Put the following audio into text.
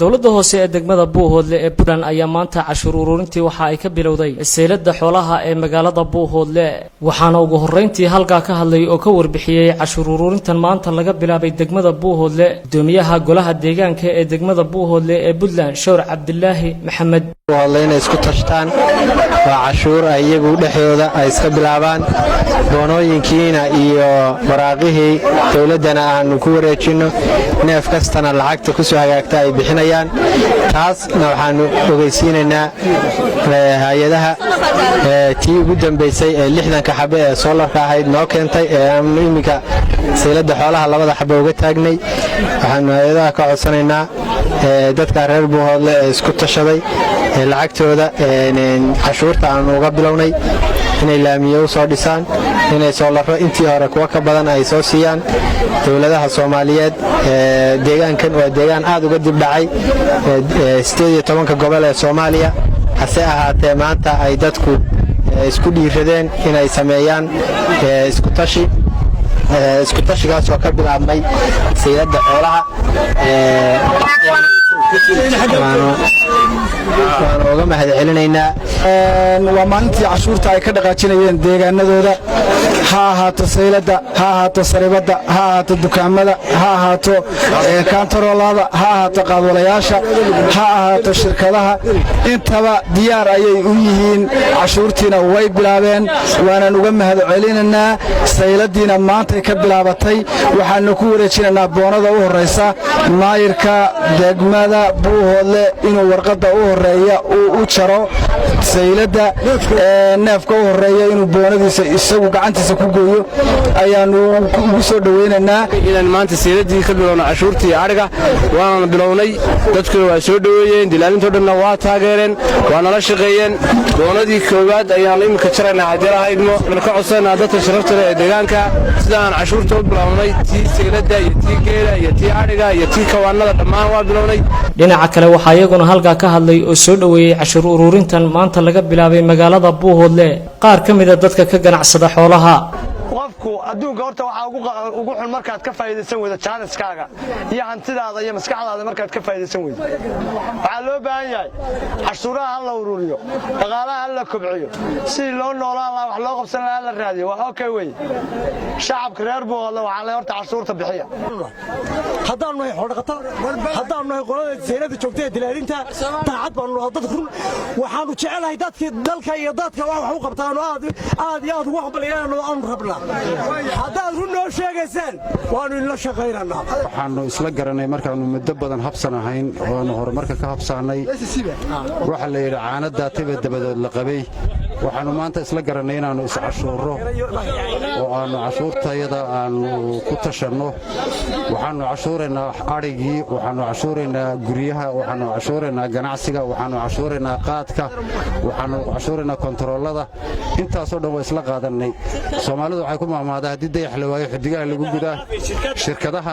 dowladda hoose ee degmada Buuhoodle ee Puntland ayaa maanta cashuur ururintii waxa ay ka bilowday seelada xoolaha ee magaalada Buuhoodle waxaana ugu horeyntii halka ka hadlay oo ka warbixiyay cashuur ururintan maanta laga bilaabay degmada Buuhoodle gudoomiyaha golaha deegaanka ee degmada Buuhoodle ee Puntland Shawr Cabdillaahi Maxamed Buuhoodle isku tashtaan waa cashuur ayagu dhaxooda ay iska bilaabaan doonooyinkiina iyo waraaqihii dowladana aanu ku wareejino neef kastana lacagta ku soo hagaagta ay bixinayaan taasna waxaanu ogeysiinaynaa hay'adaha tii ugu dambeysay ee 60 xabe ee solarka ahayd noo keentay ee imika seelada xoolaha labada xabe uga taagnay waxaanu hay'adaha ka codsanaynaa dadka reer Buuhoodle ee isku tashaday lacagtooda cashuurta aanu uga bilownay inay laamiyo soo dhisaan inay soolaro intii hore kuwa ka badan ay soo siiyaan dowladaha Soomaaliyeed deegaankan waa deegaan aad uga dib dhacay 18 gobol ee Soomaaliya hase ahaatee maanta ay dadku isku dhiiradeen inay sameeyaan isku tashigaas oo ka bilaabmay seelada xoolaha waan uga mahadcelinaynaa waa maalintii cashuurta ay ka dhaqaajinayeen deegaanadooda ha ahaato seelada ha ahaato saribada ha ahaato dukaamada ha ahaato kaantaroolada ha ahaato qaadwalayaasha ha ahaato shirkadaha intaba diyaar ayay u yihiin cashuurtiina way bilaabeen waanaan uga mahadcelinaynaa seeladiina maantay ka bilaabatay waxaanu ku wareejinaynaa boonada u horeysa maayirka degmada Buuhoodle inuu warqada u horeeya u jaro seelada neefka u horeeya inuu boonadiisa isagu gacantiisa ku gooyo ayaanu ugu soo dhaweynaynaa inaan maanta seeladii ka bilowno cashuurtii ariga waan bilownay dadku waa soo dhaweeyeen dilaalinta dhanna waa taageereen waa nala shaqeeyeen boonadii koowaad ayaan imika jaraynaa hadii ahaydmo ka codsanaa dadka sharafta leh ee deegaanka sidaan cashuurta u bilownay tii seelada iyo tii geela iyo tii ariga iyo tii kawaanada dhammaan waa bilownay dhinaca kale waxa iyaguna halka ka hadlay oo soo dhaweeyay cashuur ururintan maanta laga bilaabay magaalada Buuhoodle qaar kamid ah dadka ka ganacsada xoolaha qofku adduunka horta waxa ugu xun markaad ka faa'iideysan weydo jaaniskaaga iyo hantidaada iyo maskaxdaada markaad ka faa'iideysan weydo waxa loo baahan yahay cashuuraha la ururiyo dhaqaalaha la kobciyo si loo noolaan lahaa wax loo qabsan lahaa la raadiyo waa okay way shacabka reer Buuhoodle waxa la horta cashuurta bixiya haddaan nahay xoolaqata haddaan nahay qolada seelada joogtay dilaalinta taacad baan noo dad run waxaanu jecelahay dadkii dalka iyo dadka wax u qabtaan aad iyo aad ugu xabaliyaan oo aan rabnaa haddaad run noo sheegaysaan waanu la shaqaynaynaa waxaanu isla garanay markaanu muddo badan habsan ahayn oo aanu horumarka ka habsaanay waxa la yidhi caanada tiba dabadood la qabay waxaanu maanta isla garanay inaanu iscashuuro oo aanu cashuurtayada aanu ku tashanno waxaanu cashuuraynaa arigii waxaanu cashuuraynaa guryaha waxaanu cashuuraynaa ganacsiga waxaanu cashuuraynaa qaadka waxaanu cashuuraynaa kontaroolada intaasoo dhan waa isla qaadanay Soomaalidu waxay ku maamaadaa hadii dayax la waayo xidigaha lagu gudaa shirkadaha